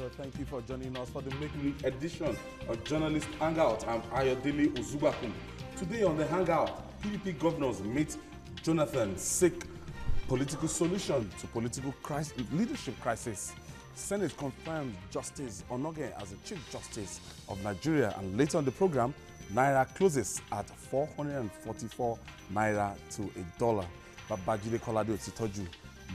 Thank you for joining us for the midweek edition of Journalist Hangout. I'm Ayodele Uzubakum. Today on the Hangout, PDP governors meet Jonathan, seek political solution to political leadership crisis. Senate confirms Justice Onoge as the Chief Justice of Nigeria. And later on the program, Naira closes at 444 Naira to $1. Babajide Kolade Otitoju,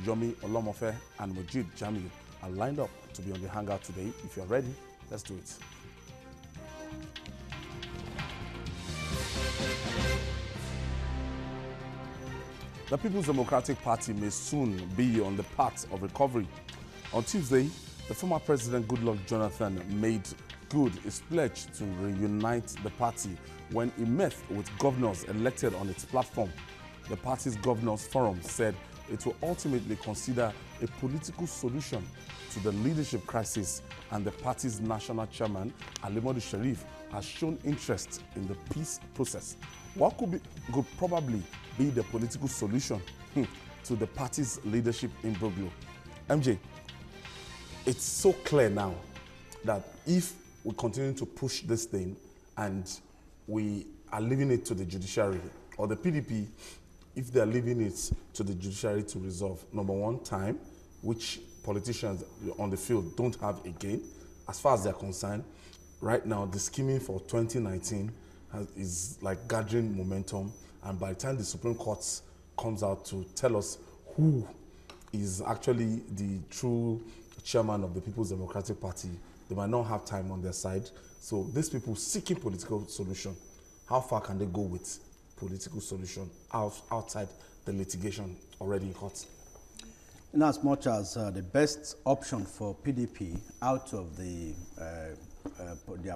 Yomi Olomofe, and Mujib Jamiu are lined up to be on the Hangout today. If you're ready, let's do it. The People's Democratic Party may soon be on the path of recovery. On Tuesday, the former President Goodluck Jonathan made good his pledge to reunite the party when he met with governors elected on its platform. The party's governors forum said it will ultimately consider a political solution to the leadership crisis, and the party's national chairman, Alimadu Sharif, has shown interest in the peace process. What could probably be the political solution to the party's leadership imbroglio? MJ, it's so clear now that if we continue to push this thing and we are leaving it to the judiciary, or the PDP, if they are leaving it to the judiciary to resolve, number one, time, which politicians on the field don't have again, as far as they're concerned. Right now, the scheming for 2019 is like gathering momentum, and by the time the Supreme Court comes out to tell us who is actually the true chairman of the People's Democratic Party, they might not have time on their side. So these people seeking political solution, how far can they go with political solution outside the litigation already in court? In as much as the best option for PDP out of their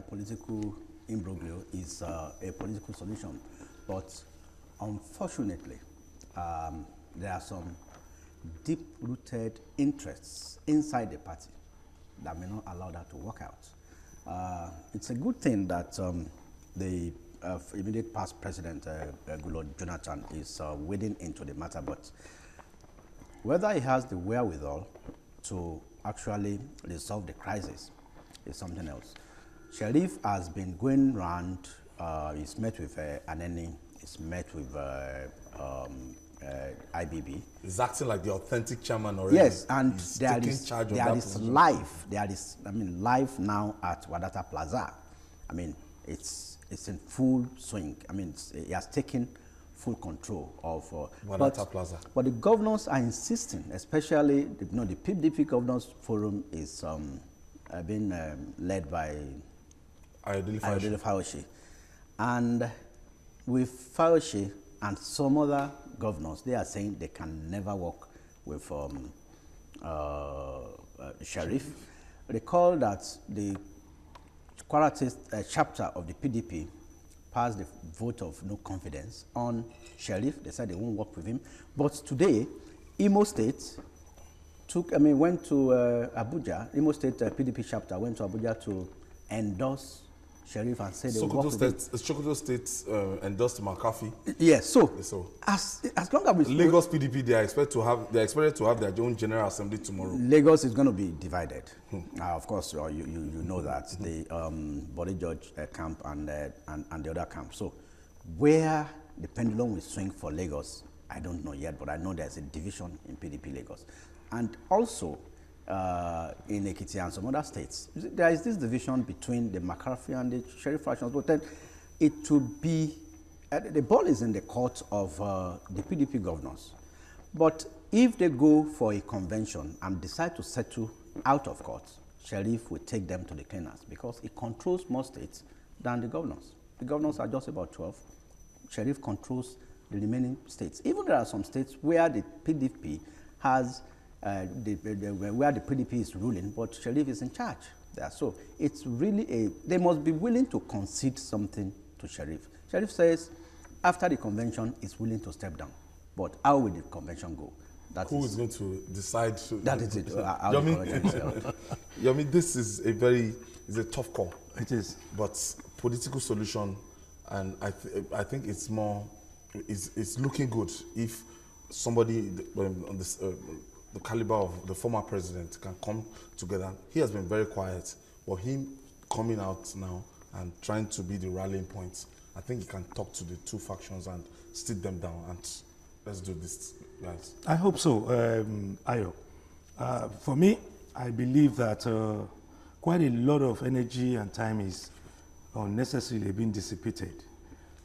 political imbroglio is a political solution, but unfortunately, there are some deep-rooted interests inside the party that may not allow that to work out. It's a good thing that the immediate past president, Goodluck Jonathan, is wading into the matter, but whether he has the wherewithal to actually resolve the crisis is something else. Sharif has been going around, he's met with Aneni, he's met with IBB. He's acting like the authentic chairman already. Yes, and he's there is live now at Wadata Plaza. I mean, it's in full swing. I mean, he has taken full control of Wadata Plaza. But the governors are insisting, especially the PDP Governors Forum is being led by Ayodele Fauci. And with Fauci and some other governors, they are saying they can never work with Sharif. Recall that the Kwara chapter of the PDP passed the vote of no confidence on Sharif. They said they won't work with him. But today, Imo State went to Abuja. Imo State PDP chapter went to Abuja to endorse Sharif and said they will work with him. Sokoto State endorsed McCarthy. Yes, so as long as we Lagos PDP, they are expected to have their own General Assembly tomorrow. Lagos is going to be divided. Of course, you know that the Body Judge camp and the other camp. So where the pendulum will swing for Lagos, I don't know yet, but I know there's a division in PDP Lagos, and also in Ekiti and some other states. There is this division between the McCarthy and the Sharif fractions, but then it would be, the ball is in the court of the PDP governors. But if they go for a convention and decide to settle out of court, Sharif will take them to the cleaners because he controls more states than the governors. The governors are just about 12. Sharif controls the remaining states. Even there are some states where the PDP has where the PDP is ruling, but Sharif is in charge there. So it's really they must be willing to concede something to Sharif. Sharif says after the convention he's willing to step down. But how will the convention go? Who is going to decide? That is it. Yomi, this is a tough call. It is. But political solution, and I think it's more, it's looking good if somebody on this the caliber of the former president can come together. He has been very quiet, but him coming out now and trying to be the rallying point, I think he can talk to the two factions and sit them down and let's do this, guys. I hope so, Ayo. For me, I believe that quite a lot of energy and time is unnecessarily being dissipated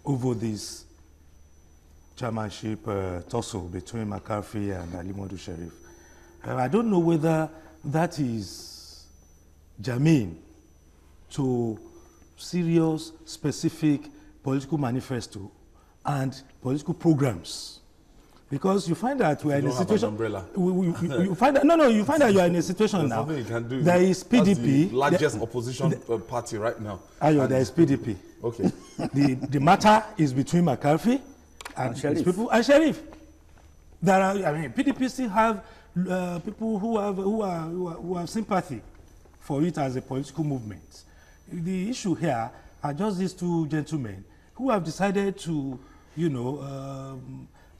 over this chairmanship tussle between McCarthy and Alimodu Sheriff. I don't know whether that is germane to serious, specific political manifesto and political programs. Because you find that we are in a situation. You find that you find that you are in a situation now. Nothing you can do. There is PDP, that's the largest opposition party right now. Ayo, there is PDP. Okay. The matter is between McCarthy and his people and Sheriff. There are, I mean, PDP still have people who have sympathy for it as a political movement. The issue here are just these two gentlemen who have decided to,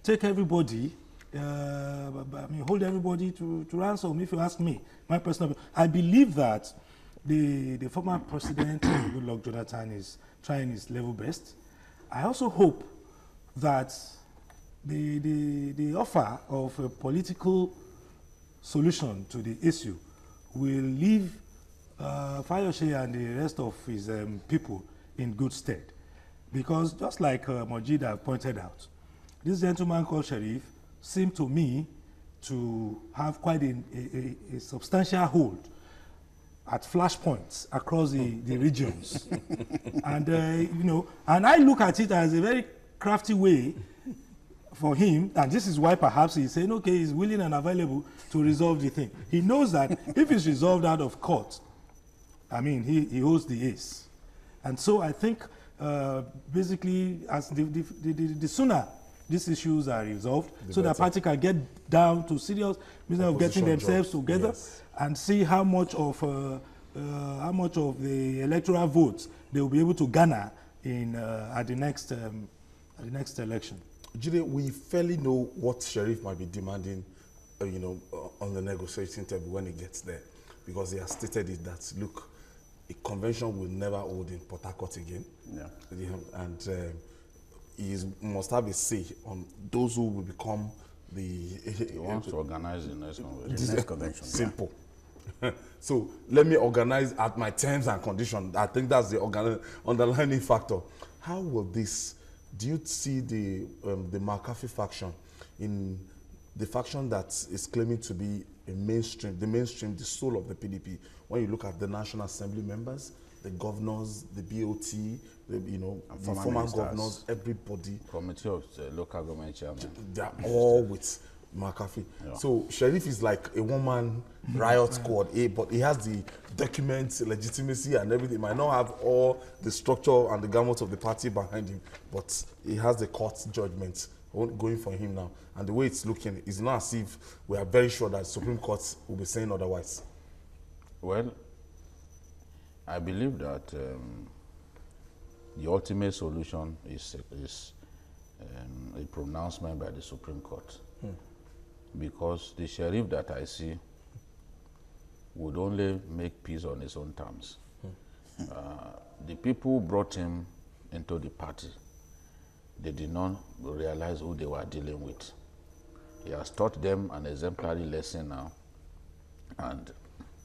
take everybody, hold everybody to ransom, if you ask me. My personal, I believe that the former president, Goodluck Jonathan, is trying his level best. I also hope that the offer of a political solution to the issue will leave Fayose and the rest of his people in good stead. Because just like Mojida pointed out, this gentleman called Sheriff seemed to me to have quite a substantial hold at flashpoints across the regions. And, and I look at it as a very crafty way for him, and this is why perhaps he's saying, okay, he's willing and available to resolve the thing. He knows that if it's resolved out of court, I mean, he holds the ace. And so I think, basically, as the sooner these issues are resolved, so that party can get down to serious business of getting themselves together and see how much of the electoral votes they will be able to garner in at the next election. Jide, we fairly know what Sheriff might be demanding, on the negotiating table when he gets there, because he has stated it that, look, a convention will never hold in Port Harcourt again. Yeah. And he must have a say on those who will become He wants to organize the next convention. Simple. So let me organize at my terms and conditions. I think that's the underlying factor. How will this? Do you see the McCarthy faction in the faction that is claiming to be the mainstream, the soul of the PDP? When you look at the National Assembly members, the governors, the BOT, the former governors, everybody. Committee of the local government chairman. They are all with McCarthy. Yeah. So Sheriff is like a one-man riot squad, but he has the documents, legitimacy, and everything. He might not have all the structure and the government of the party behind him, but he has the court judgment going for him now. And the way it's looking, it's not as if we are very sure that the Supreme Court will be saying otherwise. Well, I believe that the ultimate solution is a pronouncement by the Supreme Court. Because the sheriff that I see would only make peace on his own terms. The people who brought him into the party, they did not realize who they were dealing with. He has taught them an exemplary lesson now, and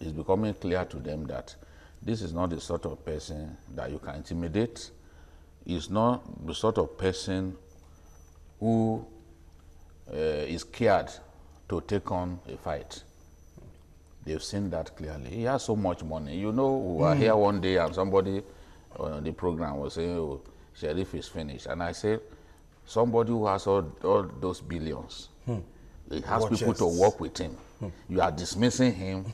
it's becoming clear to them that this is not the sort of person that you can intimidate. He's not the sort of person who is scared to take on a fight. They've seen that clearly. He has so much money. We were here one day and somebody on the program was saying, oh, Sheriff is finished. And I said, somebody who has all those billions, he has people to work with him. You are dismissing him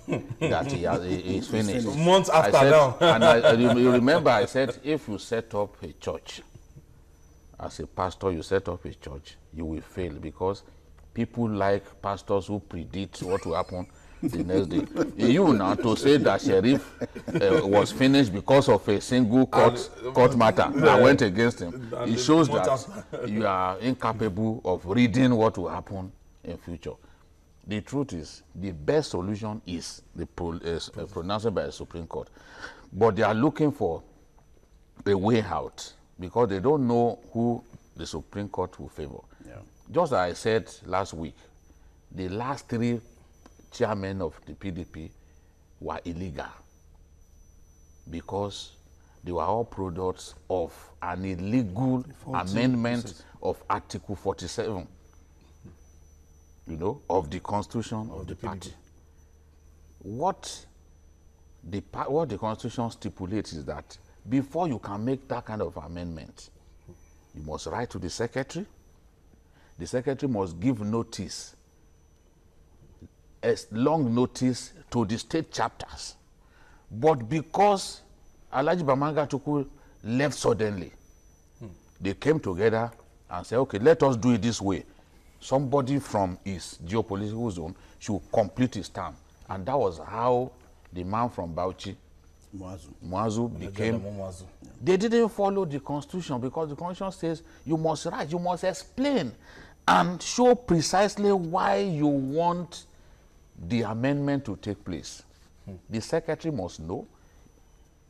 that he's finished. Months after now. And you remember I said, if you set up a church, as a pastor, you set up a church, you will fail because people like pastors who predict what will happen the next day. You now to say that Sheriff was finished because of a single court matter that went against him, it shows that you are incapable of reading what will happen in future. the truth is, the best solution is the pronouncement by the Supreme Court. But they are looking for a way out because they don't know who the Supreme Court will favor. Yeah. Just as I said last week, the last 3 chairmen of the PDP were illegal because they were all products of an illegal amendment of Article 47, of the Constitution of the party. What the Constitution stipulates is that before you can make that kind of amendment, you must write to the Secretary. The Secretary must give notice, a long notice to the state chapters. But because Alhaji Bamanga Chukwu left suddenly, they came together and said, okay, let us do it this way. Somebody from his geopolitical zone should complete his term. And that was how the man from Bauchi, Muazu became. They didn't follow the Constitution because the Constitution says you must write, you must explain and show precisely why you want the amendment to take place. The Secretary must know.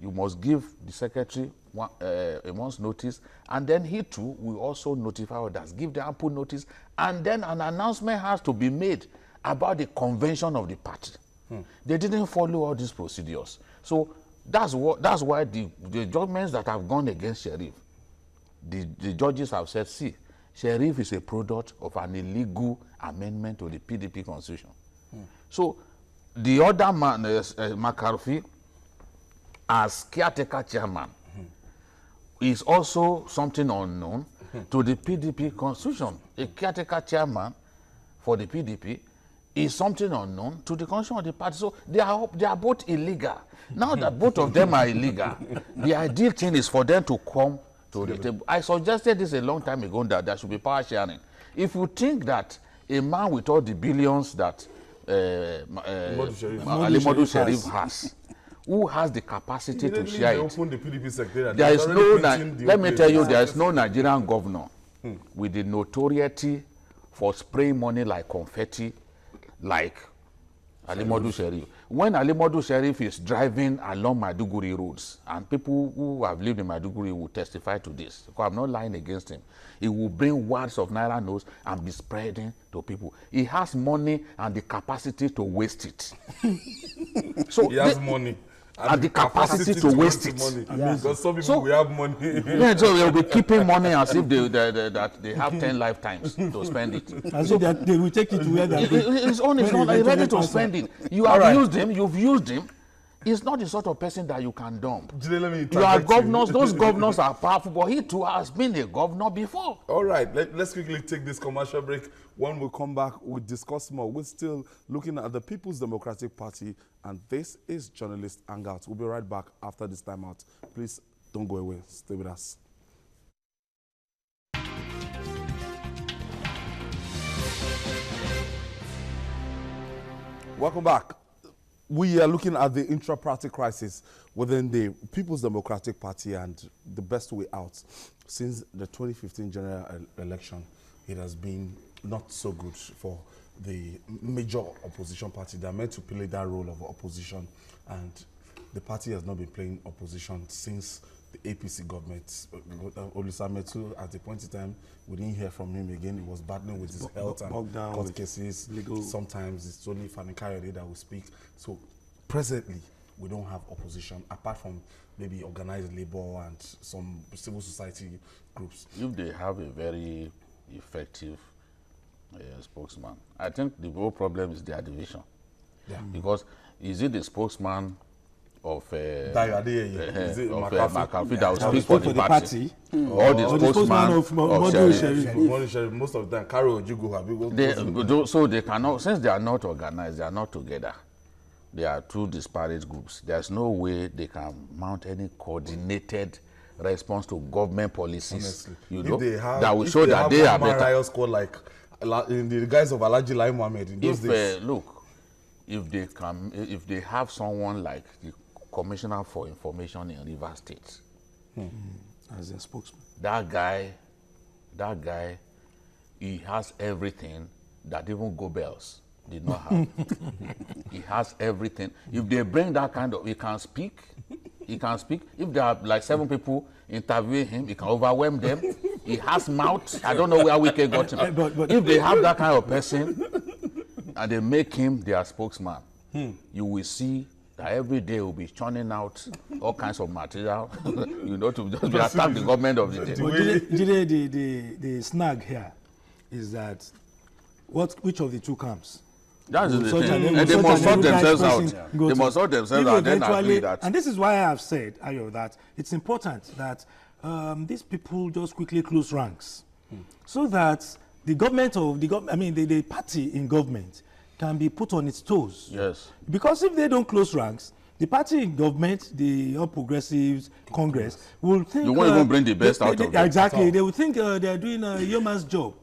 You must give the Secretary a month's notice, and then he too will also notify others, give the ample notice, and then an announcement has to be made about the convention of the party. They didn't follow all these procedures. So that's why the judgments that have gone against Sheriff, the judges have said, see, Sheriff is a product of an illegal amendment to the PDP constitution. So the other man, McCarthy, as caretaker chairman, is also something unknown to the PDP constitution. A caretaker chairman for the PDP is something unknown to the constitution of the party. So they are both illegal. Now that both of them are illegal, the ideal thing is for them to come to the table. I suggested this a long time ago that there should be power sharing. If you think that a man with all the billions that Ali Modu Sharif has, who has the capacity to share it, there is no, let me tell you, there is no Nigerian governor with the notoriety for spraying money like confetti like Ali Modu Sharif. When Ali Modu Sharif is driving along Maiduguri roads, and people who have lived in Maiduguri will testify to this, because I'm not lying against him, he will bring wads of naira notes and be spreading to people. He has money and the capacity to waste it. So he has money. And the capacity to waste it. Because some people will have money. Yeah, so they'll be keeping money as if they have 10 lifetimes to spend it. As if they will take it to where they are. It's honest, not ready to spend it. You have used him, you've used him. He's not the sort of person that you can dump. You are governors, those governors are powerful, but he too has been a governor before. All right, let's quickly take this commercial break. When we come back, we'll discuss more. We're still looking at the People's Democratic Party, and this is Journalist Hangout. We'll be right back after this time out. Please don't go away. Stay with us. Welcome back. We are looking at the intra-party crisis within the People's Democratic Party and the best way out. Since the 2015 general election, it has been not so good for the major opposition party. They are meant to play that role of opposition, and the party has not been playing opposition since the APC government. Olusametu, at the point in time, we didn't hear from him again. He was battling with his health and court cases. Sometimes it's only Fani Kayode that will speak. So presently, we don't have opposition, apart from maybe organized labor and some civil society groups. If they have a very effective spokesman, I think the whole problem is their division. Yeah. Because is it the spokesman of McCarthy that will speak for the party? Or the spokesman of Sheriff? Most of the time, Karo Ojugo. So they cannot, since they are not organized, they are not together. They are two disparate groups. There's no way they can mount any coordinated response to government policies. Honestly. That will show that they are better. Squad like in the guise of Alhaji Lai Mohammed in those days. Look, if they have someone like the Commissioner for Information in Rivers State as a spokesman, that guy, he has everything that even Goebbels did not have. He has everything. If they bring that kind of, he can speak. He can speak. If there are like 7 people interviewing him, he can overwhelm them. He has mouth. I don't know where Wike got him. But if they have that kind of person and they make him their spokesman, you will see that every day will be churning out all kinds of material, you know, to just attack the government of the day. The snag here is that which of the two camps? That's the thing. And they must sort themselves out. They must sort themselves out and then agree that. And this is why I have said, Ayo, that it's important that these people just quickly close ranks so that the government of the party in government can be put on its toes. Yes. Because if they don't close ranks, the party in government, the All Progressives Congress, will think... You won't even bring the best out of them. Exactly. They will think they're doing a yeoman's job.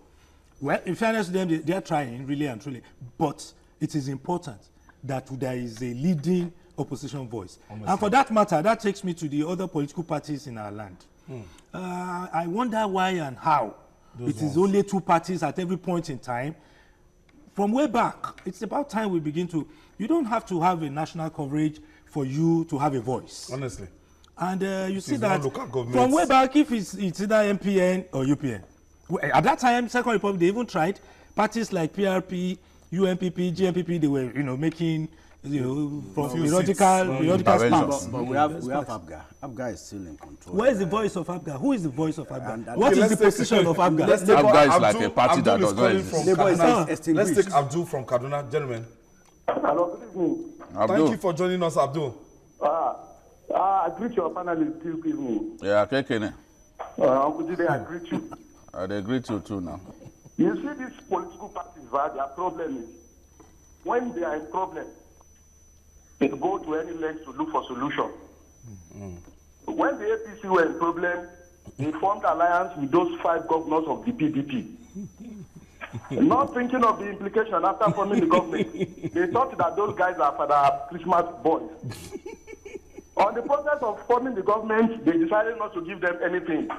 Well, in fairness to them, they are trying, really and truly. But it is important that there is a leading opposition voice. Honestly. And for that matter, that takes me to the other political parties in our land. I wonder why and how it is only 2 parties at every point in time. From way back, it's about time we begin to... You don't have to have a national coverage for you to have a voice. Honestly. And you see that from way back, if it's either MPN or UPN. At that time, Second Republic, they even tried parties like PRP, UNPP, GNPP, they were, making, from periodical spams. But we have ABGA. ABGA is still in control. Where is the voice of ABGA? Who is the voice of ABGA? What is the position of ABGA? ABGA is like a party that does not exist. Let's take Abdul from Kaduna. Gentlemen. Hello, good evening. Thank you for joining us, Abdul. I greet your panelists this evening. Yeah, okay. Uncle Jide, I greet you. They greet you too now. You see these political parties, their problem is, when they are in problem, they go to any length to look for solution. When the APC were in problem, they formed alliance with those 5 governors of the PDP. Not thinking of the implication after forming the government, they thought that those guys are for the Christmas boys. On the process of forming the government, they decided not to give them anything.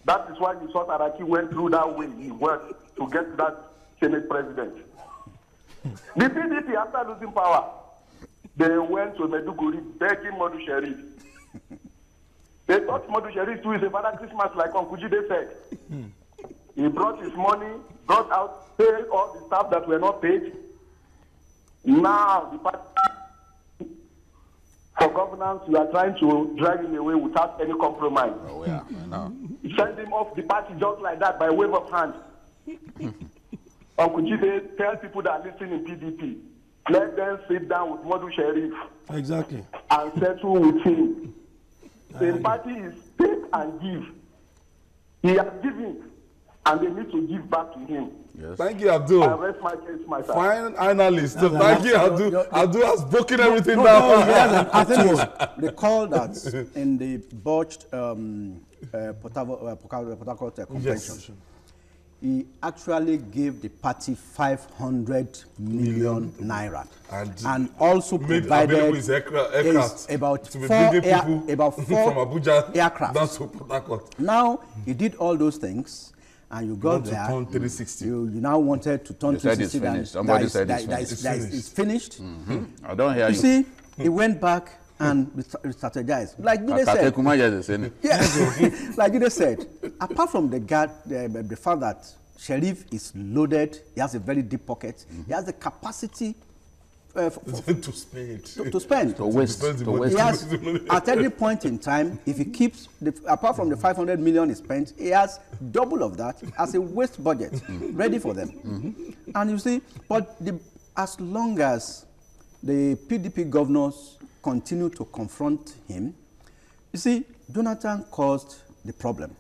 That is why you saw Taraki went through that way he worked to get that Senate president. The PDP, after losing power, they went to Meduguri begging Modu Sharif. They thought Modu Sharif too is a Father Christmas like Uncle Jide said. He brought his money, brought out, paid all the staff that were not paid. Now, the party for governance, you are trying to drag him away without any compromise. Oh, yeah, I know. Send him off the party just like that by wave of hand. Uncle Jide, tell people that are listening in PDP, let them sit down with Modu Sharif. Exactly. And settle with him. The party is take and give. He has given, and they need to give back to him. Yes. Thank you, Abdul. I rest my case myself. Fine analyst. Thank you, Abdul. Abdul has broken everything down. I think recall that in the botched Port Harcourt convention, yes, he actually gave the party 500 million naira and also provided about 4 from Abuja aircraft. Down to Port Harcourt. Now he did all those things, and you got there. To turn 360. You now wanted to turn 360. Somebody said it's finished. It's finished. I don't hear you. You see, he went back and strategized. Like Jide said. Yes, like Jide said, apart from the fact that Sharif is loaded, he has a very deep pocket, he has the capacity to spend. To waste. He has, at every point in time, if he keeps, apart from the 500 million he spent, he has double of that as a waste budget ready for them. And you see, but as long as the PDP governors continue to confront him, you see, Jonathan caused the problem.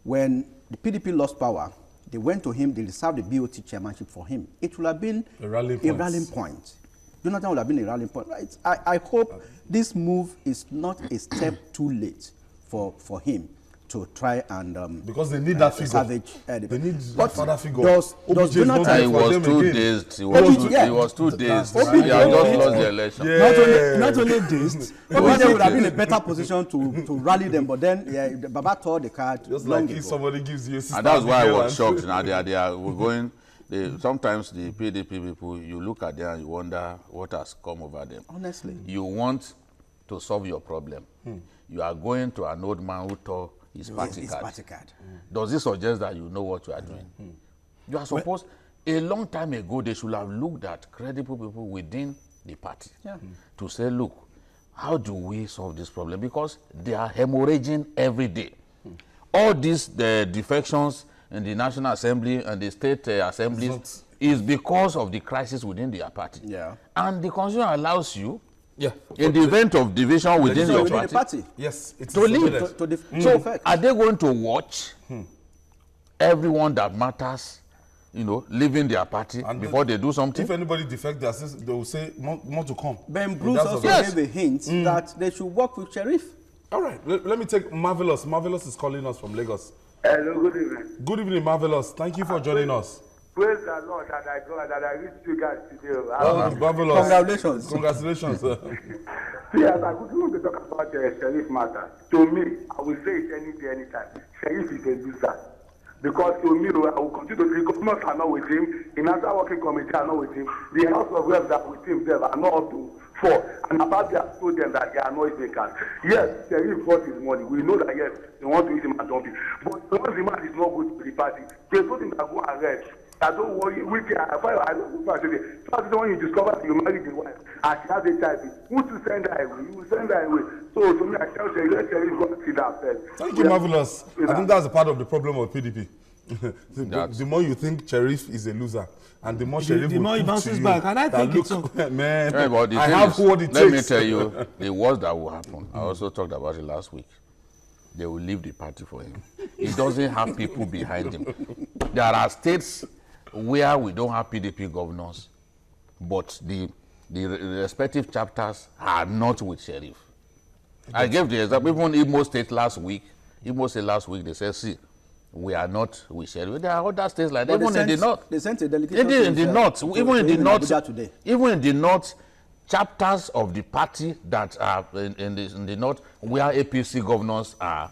When the PDP lost power, they went to him, they reserved the BOT chairmanship for him. It would have been a rallying point. Jonathan would have been a rallying point. Right? I hope this move is not a step too late for him to try and because they need that figure. Savage, they need that figure. Does Jonathan? He was too dazed. He was too dazed. He had just lost the election. Yeah. Not only dazed, OBJ would have been in a better position to rally them. But then Baba tore the card. Just like if somebody gives you. And that's why I was shocked. Now they are going. sometimes the PDP people, you look at them and you wonder what has come over them. Honestly. You want to solve your problem. You are going to an old man who tore his party card. Does this suggest that you know what you are doing? You are supposed, a long time ago, they should have looked at credible people within the party to say, look, how do we solve this problem? Because they are hemorrhaging every day. All these defections in the National Assembly and the state assemblies is because of the crisis within their party. And the Constitution allows you, in the event of division within your party, yes, it's to leave. So are they going to watch everyone that matters, you know, leaving their party and before they do something? If anybody defect their system, they will say more to come. Ben Bruce also gave a hint that they should work with Sheriff. All right, let me take Marvelous. Marvelous is calling us from Lagos. Hello, good evening. Good evening, Marvelous. Thank you for joining us. Praise the Lord that I reached you guys today. Marvelous. Congratulations. Congratulations. See, as I could want to talk about the Sheriff matter, to me, I will say it any day, anytime. Sheriff is a loser. Because to me, I will continue to, the government are not with him, the National Working Committee are not with him, the House of Reps that with him there are not up to 4. And about they have told them that they are noise makers. Yes, Sheriff got his money. We know that, yes, they want to use him as zombie. But once the man is not good to the party, they told him that go arrest. I don't worry, I don't know so when you discover that you married the wife and she has HIV, who to send her away? You will send her away. So to me, I tell you, let Sheriff go and see that first. Thank you, Marvelous. I think that's a part of the problem of PDP. the more you think Sheriff is a loser, and the more Sheriff the more he bounces back. And I think it's so. Man, I have what it takes. Let me tell you, the worst that will happen. I also talked about it last week. They will leave the party for him. He doesn't have people behind him. There are states where we don't have PDP governors, but the respective chapters are not with Sheriff. I gave the example, even Imo State last week, they said, see, we are not with Sheriff. There are other states like that. Even in the north. They sent a delegation in the north. Even in the north today. Even in the north, chapters of the party that are in the north, where APC governors are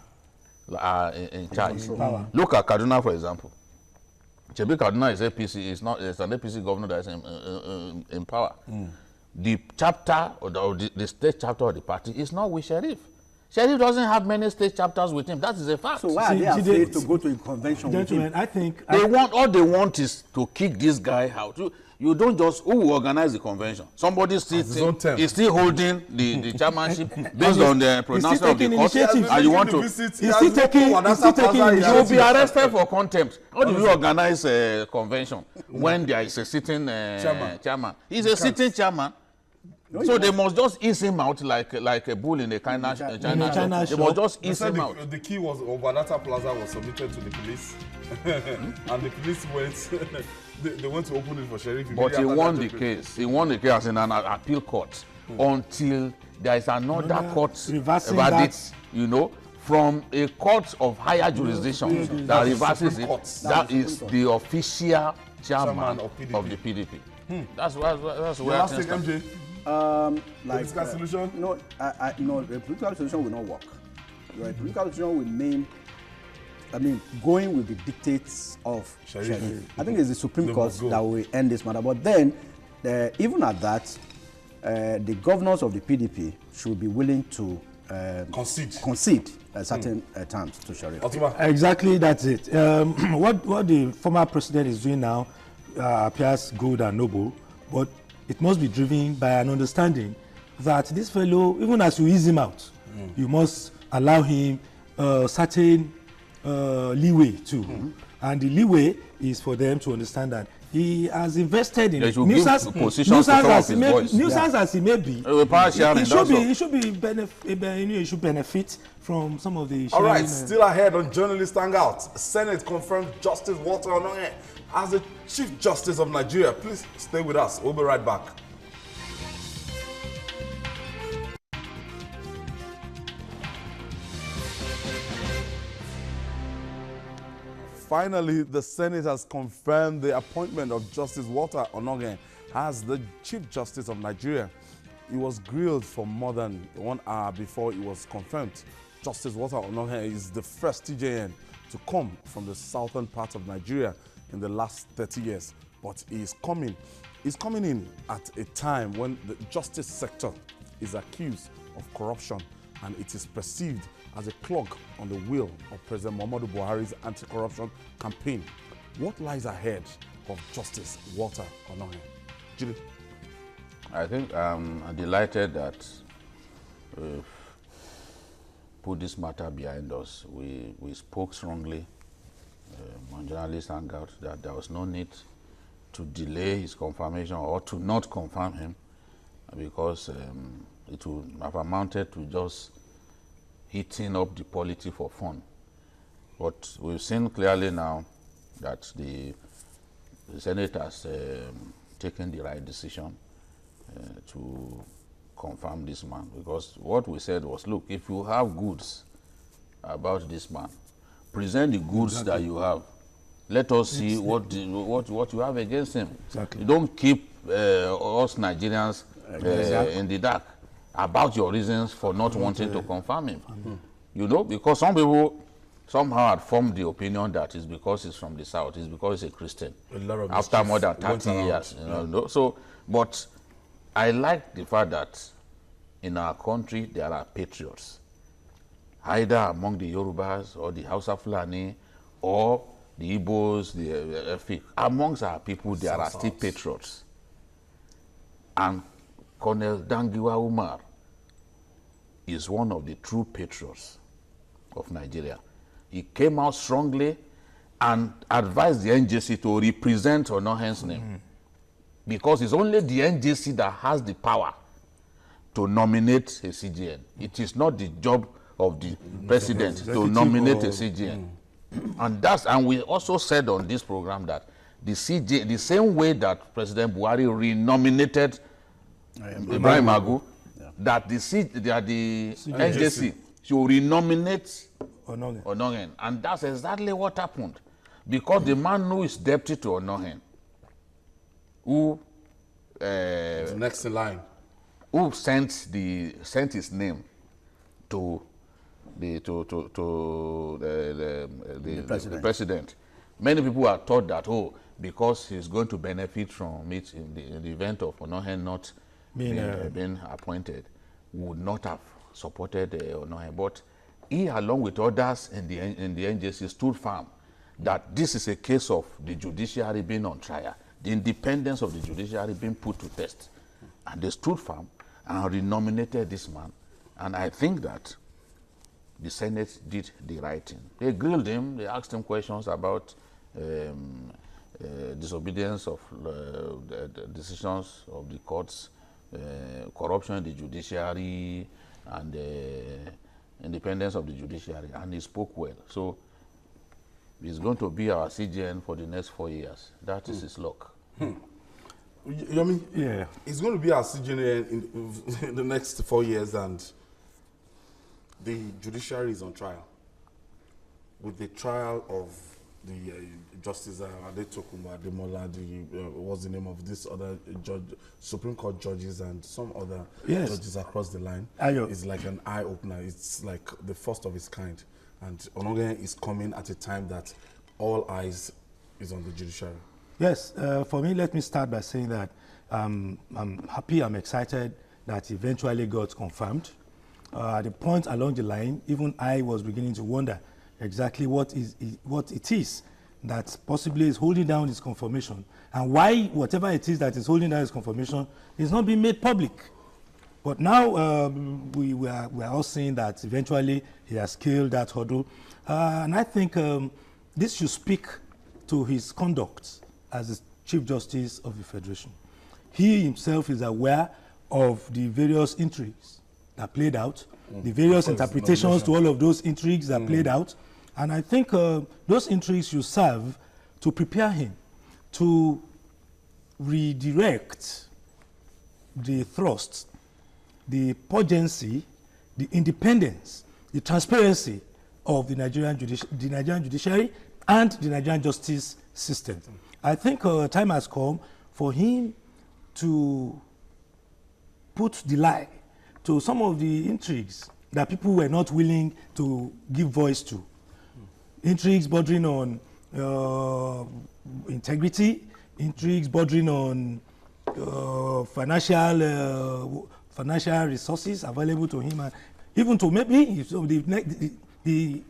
in charge. Look at Kaduna, for example. Chebi Kaduna is APC, it's an APC governor that is in power. The chapter or the state chapter of the party is not with Sheriff. Sheriff doesn't have many state chapters with him. That is a fact. So why are they afraid to go to a convention with him? I think all they want is to kick this guy out. You don't just who will organize the convention. Somebody is still holding the chairmanship based on the pronouncement of the court. And you want to you will be arrested for contempt. How do you organize a convention when there is a sitting chairman? He's a sitting chairman. So they must just ease him out like a bull in a China shop. They must just ease him out. The key was Obanata Plaza was submitted to the police, and the police went. They went to open it for Sheriff. But he won the case. He won the case as in an appeal court until there is another court verdict, you know, from a court of higher jurisdiction that reverses it. That is the official chairman of the PDP. That's where things MJ. Political solution? No, no, the political solution will not work. The political solution will mean, going with the dictates of Sheriff. I think it's the Supreme Court that will end this matter. But then, even at that, the governors of the PDP should be willing to concede certain terms to Sheriff. Exactly, that's it. What the former president is doing now appears good and noble, but it must be driven by an understanding that this fellow, even as you ease him out, you must allow him certain leeway too. And the leeway is for them to understand that he has invested in nuisance as he may be. He should benefit from some of the. All right, still ahead on Journalist Hangout. Senate confirmed Justice Walter Onnoghen as the Chief Justice of Nigeria. Please stay with us. We'll be right back. Finally, the Senate has confirmed the appointment of Justice Walter Onnoghen as the Chief Justice of Nigeria. He was grilled for more than 1 hour before it was confirmed. Justice Walter Onnoghen is the first TJN to come from the southern part of Nigeria in the last 30 years. but he's coming in at a time when the justice sector is accused of corruption, and it is perceived as a clog on the wheel of President Muhammadu Buhari's anti-corruption campaign. What lies ahead of Justice Walter Onohen? Julie? I think I'm delighted that we've put this matter behind us. We spoke strongly on Journalist Hangout that there was no need to delay his confirmation or to not confirm him, because it would have amounted to just heating up the polity for fun. But we've seen clearly now that the Senate has taken the right decision to confirm this man, because what we said was, look, if you have goods about this man, present the goods that you have. Let us see what you have against him. Exactly. You don't keep us Nigerians in the dark about your reasons for not wanting to confirm him. You know, because some people somehow had formed the opinion that it's because he's from the South, it's because he's a Christian. After more than 30 years. You know, so, but I like the fact that in our country there are patriots, either among the Yorubas or the Hausa Fulani or the Igbos, the Efik. Amongst our people, there are still patriots. And Colonel Dangiwa Umar is one of the true patriots of Nigeria. He came out strongly and advised the NJC to represent Onohen's name. Because it's only the NJC that has the power to nominate a CGN. It is not the job of the president to nominate a CGN. And we also said on this program that the same way that President Buhari renominated Ibrahim Magu, that the NJC should renominate Onohen. And that's exactly what happened. Because the man who is deputy to Onohen, who next in line, who sent his name to the president. Many people are thought that, oh, because he's going to benefit from it in the event of Onohen not being appointed, would not have supported Onohen. But he, along with others in the NJC, stood firm that this is a case of the judiciary being on trial, the independence of the judiciary being put to test. And they stood firm and renominated this man. And I think that the Senate did the right thing. They grilled him, they asked him questions about disobedience of the decisions of the courts, corruption in the judiciary, and independence of the judiciary, and he spoke well. So he's going to be our CGN for the next 4 years. That is his luck. You mean? Yeah. He's going to be our CGN in the next 4 years, and the judiciary is on trial. With the trial of the Justice Adetokunbo Ademola, what's the name of this other judge, Supreme Court judges, and some other judges across the line, it's like an eye-opener. It's like the first of its kind. And Onohen is coming at a time that all eyes is on the judiciary. Yes, for me, let me start by saying that I'm happy, I'm excited that eventually got confirmed. At the point along the line, even I was beginning to wonder exactly what it is that possibly is holding down his confirmation, and why whatever it is that is holding down his confirmation is not being made public. But now we are all seeing that eventually he has scaled that hurdle, and I think this should speak to his conduct as the Chief Justice of the Federation. He himself is aware of the various intrigues that played out, the various interpretations to all of those intrigues that played out. And I think those intrigues should serve to prepare him to redirect the thrust, the pungency, the independence, the transparency of the Nigerian judiciary and the Nigerian justice system. I think time has come for him to put the lie to some of the intrigues that people were not willing to give voice to. Intrigues bordering on integrity, intrigues bordering on financial resources available to him, and even to maybe the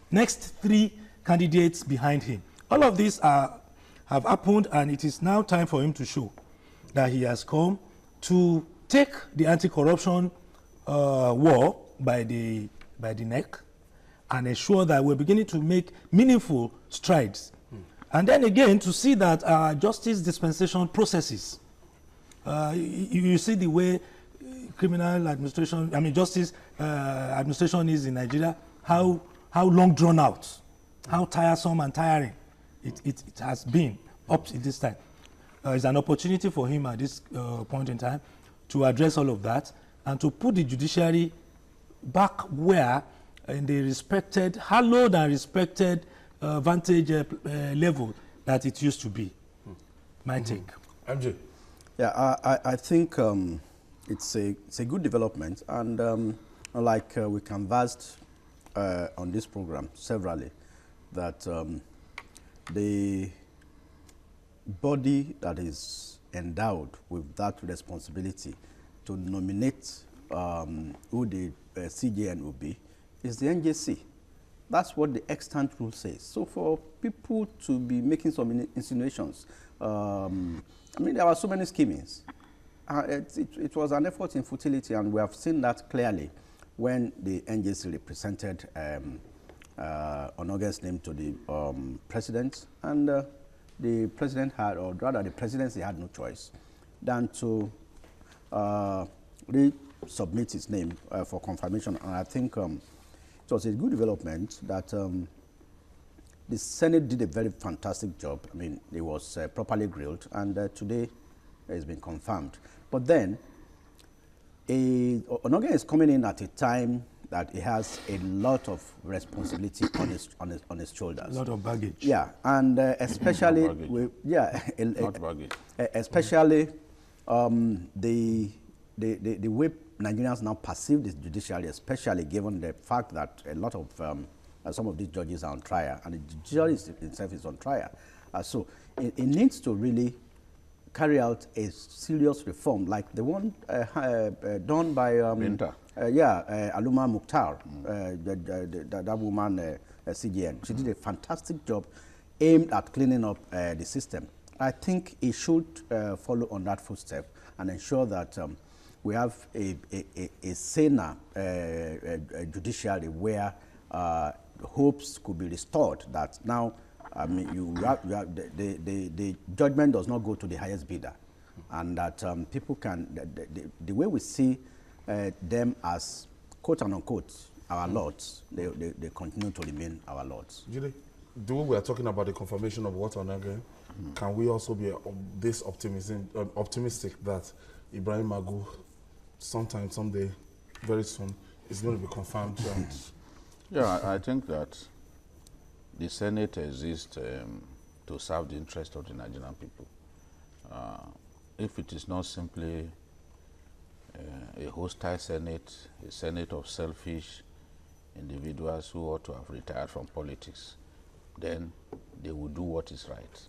next 3 candidates behind him. All of these have happened, and it is now time for him to show that he has come to take the anti-corruption war by the neck and ensure that we're beginning to make meaningful strides. And then again, to see that our justice dispensation processes, you see the way criminal administration, justice administration is in Nigeria, how long drawn out, how tiresome and tiring it has been up to this time. It's an opportunity for him at this point in time to address all of that and to put the judiciary back where in the respected, hallowed and respected vantage level that it used to be. My take. MJ. Yeah, I think it's a good development, and like we canvassed on this program severally, that the body that is endowed with that responsibility to nominate who the CJN will be is the NJC. That's what the extant rule says. So for people to be making some insinuations, there were so many schemings. It was an effort in futility, and we have seen that clearly when the NJC represented Onoge's name to the president, and the president had, or rather the presidency had no choice than to resubmit his name for confirmation. And I think it was a good development that the Senate did a very fantastic job. It was properly grilled, and today it's been confirmed. But then, Onoge is coming in at a time that he has a lot of responsibility on his shoulders. A lot of baggage. Yeah, and especially especially the way Nigerians now perceive this judiciary, especially given the fact that a lot of some of these judges are on trial, and the judiciary itself is on trial. So it needs to really carry out a serious reform, like the one done by Aluma Mukhtar, that woman, CGN. She did a fantastic job aimed at cleaning up the system. I think it should follow on that footstep and ensure that we have a saner judiciary where hopes could be restored, that now the judgment does not go to the highest bidder, and that people can, the way we see them as quote and unquote our lords, they continue to remain our lords. Julie, the way we are talking about the confirmation of what Onoge, can we also be this optimistic that Ibrahim Magu sometime, someday, very soon, is going to be confirmed? Yeah, I think that the Senate exists to serve the interest of the Nigerian people. If it is not simply a hostile Senate, a Senate of selfish individuals who ought to have retired from politics, then they will do what is right.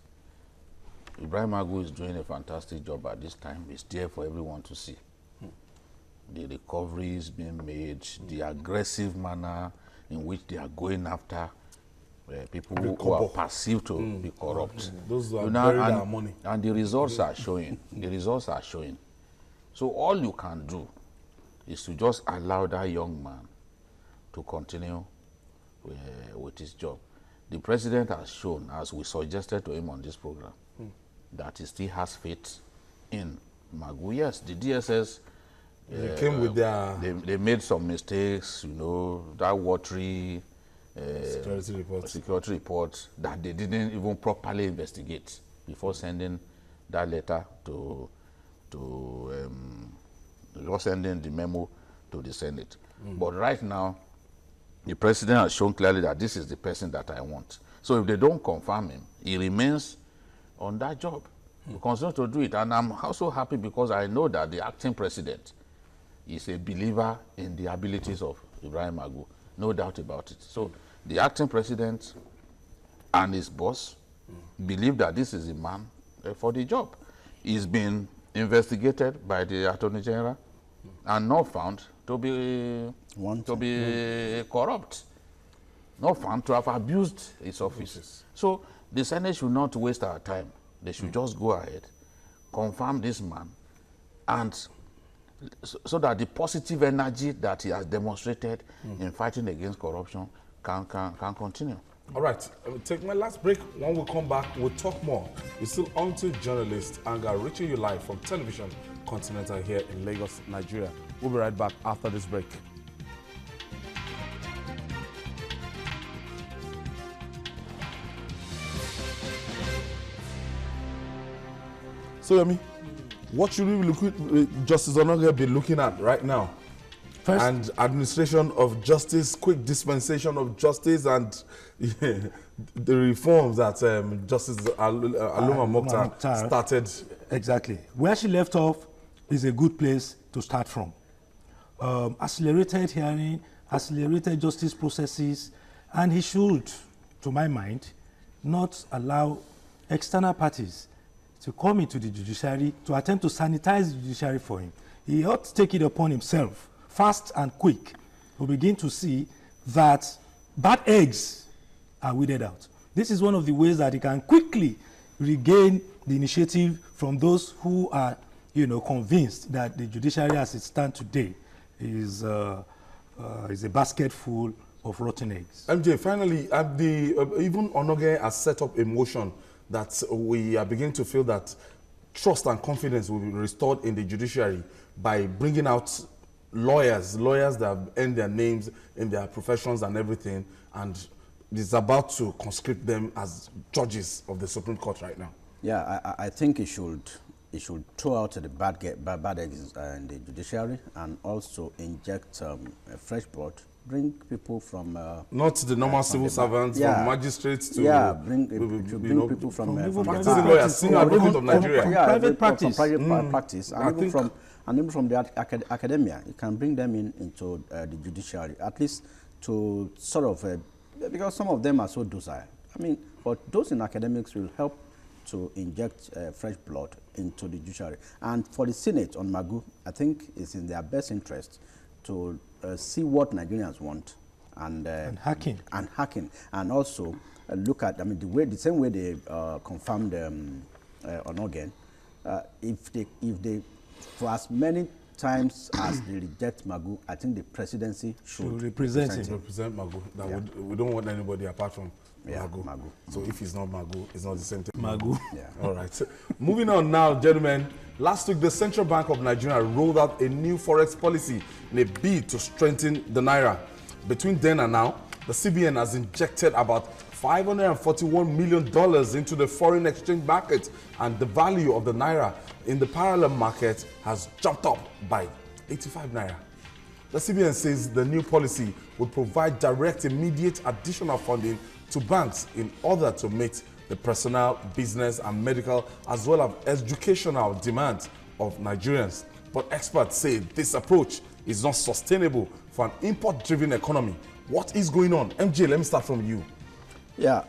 Ibrahim Magu is doing a fantastic job at this time. It's there for everyone to see. The recovery is being made, the aggressive manner in which they are going after people who are perceived to be corrupt. Those who are buried our money. And the results are showing. The results are showing. So all you can do is to just allow that young man to continue with his job. The president has shown, as we suggested to him on this program, that he still has faith in Magu. Yes, the DSS they came with their... They made some mistakes, that watery security report that they didn't even properly investigate before sending that letter before sending the memo to the Senate. But right now, the president has shown clearly that this is the person that I want. So if they don't confirm him, he remains on that job. We continue to do it. And I'm also happy because I know that the acting president is a believer in the abilities of Ibrahim Magu. No doubt about it. So the acting president and his boss believe that this is a man for the job. He's been investigated by the Attorney General and not found to be corrupt, not found to have abused his office. So the Senate should not waste our time. They should just go ahead, confirm this man, and so that the positive energy that he has demonstrated in fighting against corruption can continue. All right, I'll take my last break. When we come back, we'll talk more. We're still on to journalist Hangout, reaching you live from Television Continental here in Lagos, Nigeria. We'll be right back after this break. So, Yemi, what should we Justice Onoge be looking at right now? First, and administration of justice, quick dispensation of justice, and the reforms that Justice Aloma Mokhtar started. Exactly. Where she left off is a good place to start from. Accelerated hearing, accelerated justice processes, and he should, to my mind, not allow external parties to come into the judiciary to attempt to sanitize the judiciary for him. He ought to take it upon himself, fast and quick, to begin to see that bad eggs are weeded out. This is one of the ways that he can quickly regain the initiative from those who are, convinced that the judiciary as it stands today is a basket full of rotten eggs. MJ, finally, even Onoge has set up a motion that we are beginning to feel that trust and confidence will be restored in the judiciary by bringing out lawyers that have earned their names in their professions and everything, and is about to conscript them as judges of the Supreme Court right now. Yeah, I think it should throw out the bad eggs in the judiciary and also inject fresh blood. Bring people from not the normal civil servants, from magistrates to bring people from practicing lawyers, senior advocate of Nigeria, private practice, practice, and even from the academia. You can bring them into the judiciary, at least to sort of because some of them are so docile. But those in academics will help to inject fresh blood into the judiciary. And for the Senate on Magu, I think it's in their best interest to see what Nigerians want and hacking, and also look at the same way they confirmed Onogen. If they for as many times as they reject Magu, I think the presidency should represent Magu. We don't want anybody apart from Magu. So if it's not Magu, it's not the same thing. Magu. Yeah. All right. Moving on now, gentlemen. Last week, the Central Bank of Nigeria rolled out a new forex policy in a bid to strengthen the naira. Between then and now, the CBN has injected about $541 million into the foreign exchange market, and the value of the naira in the parallel market has jumped up by 85 naira. The CBN says the new policy will provide direct, immediate additional funding to banks in order to meet the personal, business, and medical, as well as educational demands of Nigerians. But experts say this approach is not sustainable for an import-driven economy. What is going on? MJ, let me start from you. Yeah,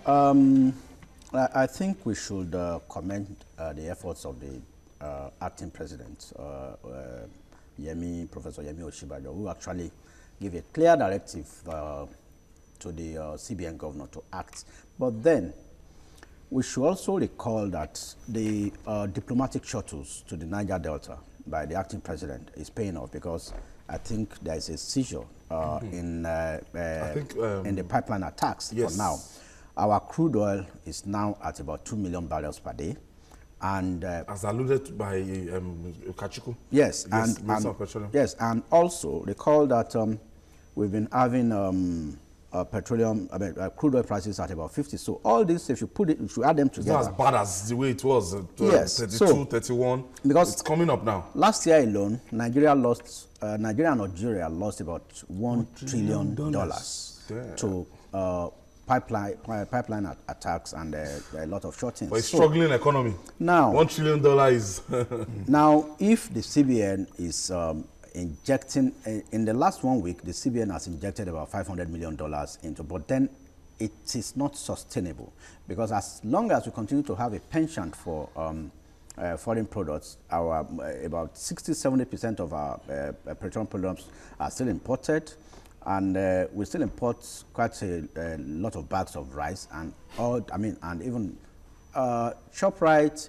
I think we should commend the efforts of the acting president, Professor Yemi Osinbajo, who actually gave a clear directive to the CBN governor to act. But then, we should also recall that the diplomatic shuttles to the Niger Delta by the acting president is paying off, because I think there is a seizure in the pipeline attacks for now. Our crude oil is now at about 2 million barrels per day. And as alluded by Kachiku. Yes, and also recall that we've been having crude oil prices at about 50. So all this, if you put it, if you add them together, it's not as bad as the way it was. 32, 31. Because it's coming up now. Last year alone, Nigeria and Algeria lost about $1 trillion to pipeline attacks and a lot of shortings. For a struggling economy. Now, $1 trillion is. Now, if the CBN is injecting, in the last 1 week, the CBN has injected about $500 million into, but then it is not sustainable, because as long as we continue to have a penchant for foreign products, our about 60–70% of our petroleum products are still imported, and we still import quite a lot of bags of rice, and and even ShopRite,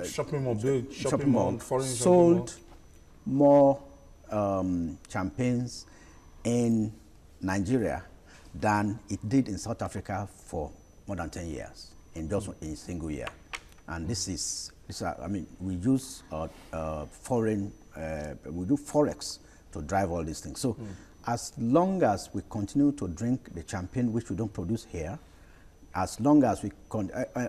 shopping mall, big shopping mall foreign sold more champagnes in Nigeria than it did in South Africa for more than 10 years in just a single year. And this is, we use foreign, we do forex to drive all these things. So as long as we continue to drink the champagne which we don't produce here, as long as we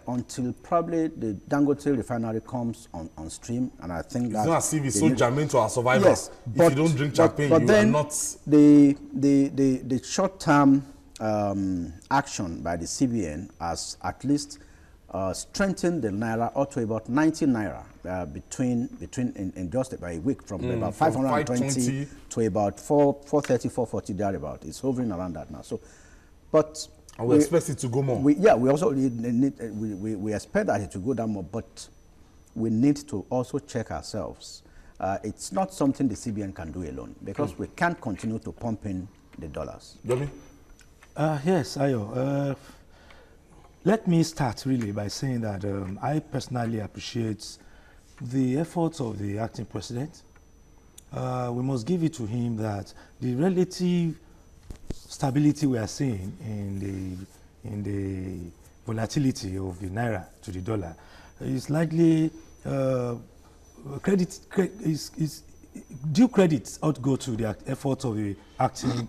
until probably the Dangote refinery comes on stream, and I think that's... It's not as if it's so germane to our survival. Yes, if you don't drink champagne, but you then are not... The short-term action by the CBN has at least strengthened the naira up to about 90 naira in just about a week, from about 520 to about 430, 440 thereabout. It's hovering around that now. So, but... And we expect it to go more. We also we expect that it to go down more, but we need to also check ourselves. It's not something the CBN can do alone, because we can't continue to pump in the dollars. Yomi? Yes, Ayo. Let me start really by saying that I personally appreciate the efforts of the acting president. We must give it to him that the relative stability we are seeing in the volatility of the naira to the dollar is likely due credit ought to go to the efforts of the acting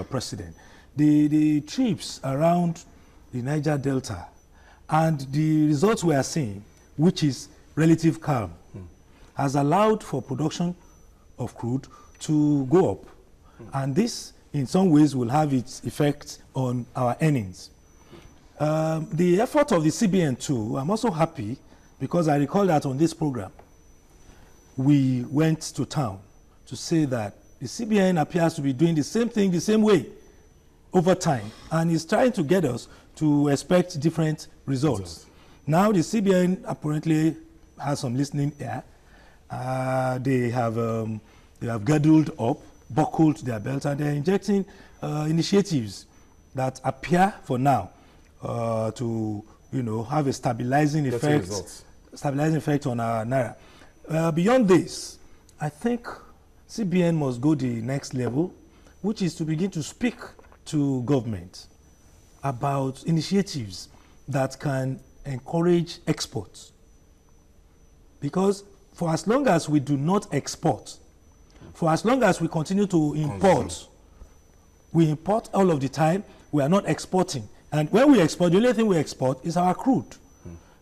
president. The trips around the Niger Delta and the results we are seeing, which is relative calm, has allowed for production of crude to go up, and this in some ways will have its effect on our earnings. The effort of the CBN too, I'm also happy, because I recall that on this program, we went to town to say that the CBN appears to be doing the same thing the same way over time, and is trying to get us to expect different results. Now the CBN apparently has some listening ear. They have girdled up, buckled their belt, and they're injecting initiatives that appear for now to have a stabilizing effect on our naira. Beyond this, I think CBN must go the next level, which is to begin to speak to government about initiatives that can encourage exports. Because for as long as we do not export, for as long as we continue to import, we import all of the time, we are not exporting. And when we export, the only thing we export is our crude.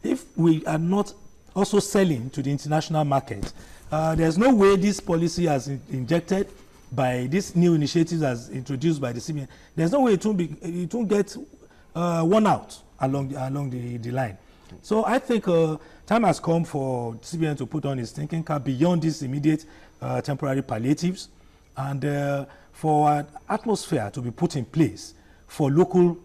If we are not also selling to the international market, there's no way this policy has injected by this new initiatives as introduced by the CBN. There's no way it won't get worn out along the line. So I think time has come for CBN to put on its thinking cap beyond these immediate temporary palliatives, and for an atmosphere to be put in place for local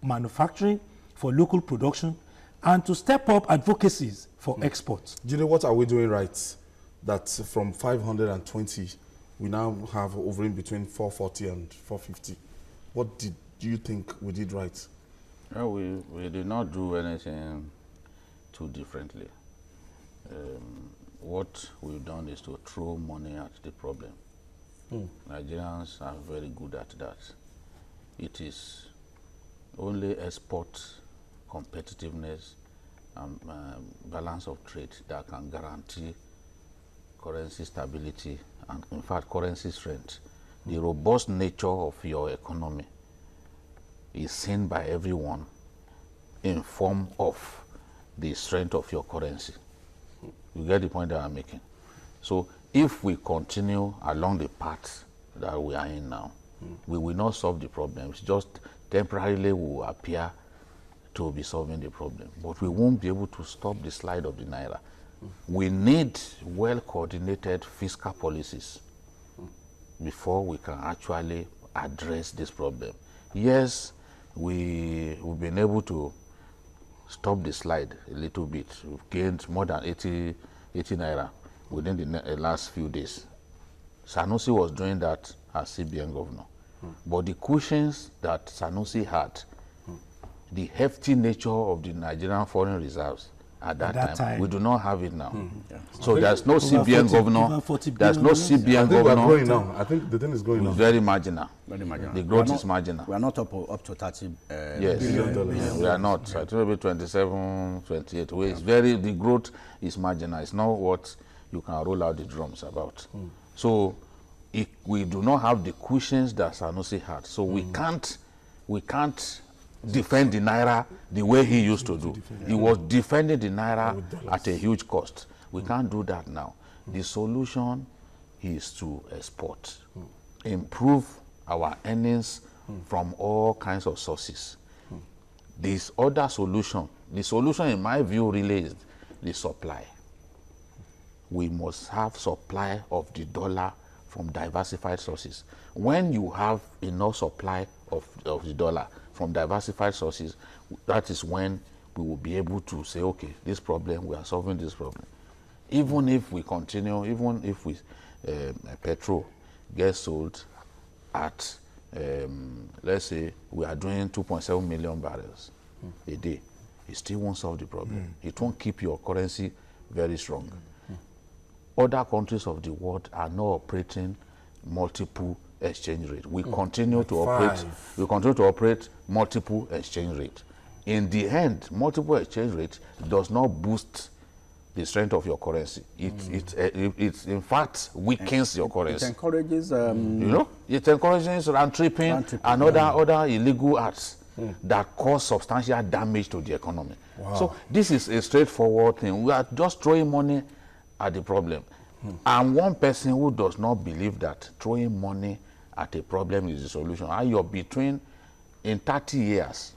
manufacturing, for local production, and to step up advocacies for exports. Do you know what are we doing right? That from 520, we now have hovering between 440 and 450. What do you think we did right? Well, we did not do anything too differently. What we've done is to throw money at the problem. Nigerians are very good at that. It is only export competitiveness and balance of trade that can guarantee currency stability and, in fact, currency strength. The robust nature of your economy is seen by everyone in form of the strength of your currency. You get the point that I'm making? So if we continue along the path that we are in now, we will not solve the problems. Just temporarily we will appear to be solving the problem, but we won't be able to stop the slide of the naira. We need well-coordinated fiscal policies before we can actually address this problem. Yes, we've been able to stop the slide a little bit. We've gained more than 80 naira within the last few days. Sanusi was doing that as CBN governor. But the cushions that Sanusi had, the hefty nature of the Nigerian foreign reserves at that time, we do not have it now. Yeah. So there's no CBN governor. There's no CBN governor. Growing now. I think the thing is going It's on. very marginal. Very marginal. The growth is marginal. We are not up to 30 Yes, billion dollars. yeah, we are not. I think maybe 27, 28. The growth is marginal. It's not what you can roll out the drums about. So we do not have the cushions that Sanusi had. So we can't defend the naira the way he used to do. He was defending the naira at a huge cost. We can't do that now. The solution is to export, improve our earnings from all kinds of sources. This other solution, the solution in my view really is the supply. We must have supply of the dollar from diversified sources. When you have enough supply of the dollar from diversified sources, that is when we will be able to say, okay, this problem, we are solving this problem. Even if we continue, even if petrol gets sold at, let's say, we are doing 2.7 million barrels a day, it still won't solve the problem. It won't keep your currency very strong. Other countries of the world are not operating multiple exchange rate. We continue to operate. We continue to operate multiple exchange rate. In the end, multiple exchange rate does not boost the strength of your currency. It in fact weakens your currency. It encourages, it encourages round tripping and other illegal acts that cause substantial damage to the economy. Wow. So this is a straightforward thing. We are just throwing money at the problem. And one person who does not believe that throwing money at a problem is the solution, and you're in 30 years,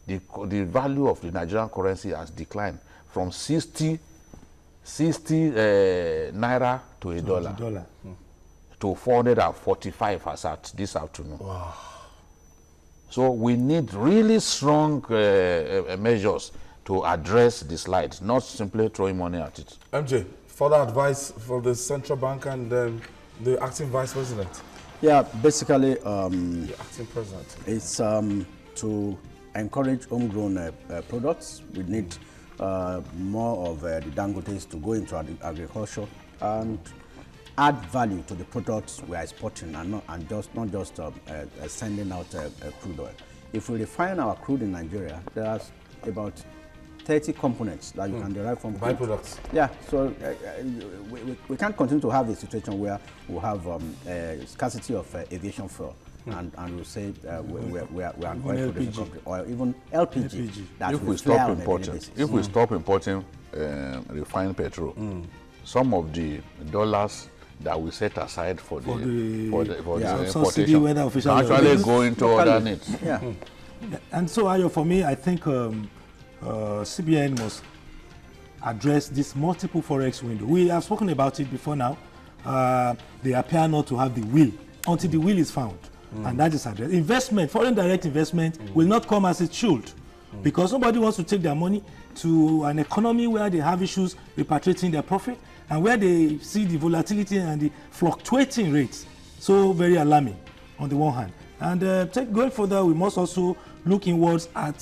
the value of the Nigerian currency has declined from 60 naira to a dollar to 445 as at this afternoon. Wow. So we need really strong measures to address the slide, not simply throwing money at it. MJ, further advice for the central bank and the acting vice president? Yeah, basically, the acting president. It's to encourage homegrown products. We need more of the Dangotes to go into agriculture and add value to the products we are exporting, and not just sending out crude oil. If we refine our crude in Nigeria, there are about 30 components that you can derive from byproducts. Yeah, so we can't continue to have a situation where we have scarcity of aviation fuel, and we'll say we are an oil producing country, or even LPG. If we stop importing refined petrol, some of the dollars that we set aside for the importation actually go into other needs. Yeah. And so, Ayo, for me, I think CBN must address this multiple forex window. We have spoken about it before now. They appear not to have the will until the will is found, and that is addressed. Investment, foreign direct investment, will not come as it should, because nobody wants to take their money to an economy where they have issues repatriating their profit, and where they see the volatility and the fluctuating rates so very alarming on the one hand. And going further, we must also look inwards at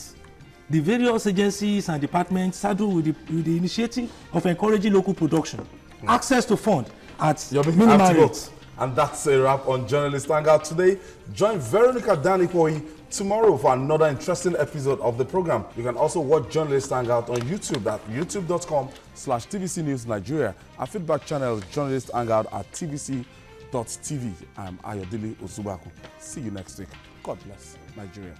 the various agencies and departments saddled with the initiative of encouraging local production, access to fund at minimal rates. And that's a wrap on Journalist Hangout today. Join Veronica Danikoi tomorrow for another interesting episode of the program. You can also watch Journalist Hangout on YouTube at youtube.com/TVC News Nigeria. Our feedback channel is Journalist Hangout at tvc.tv. I'm Ayodele Osubaku. See you next week. God bless Nigeria.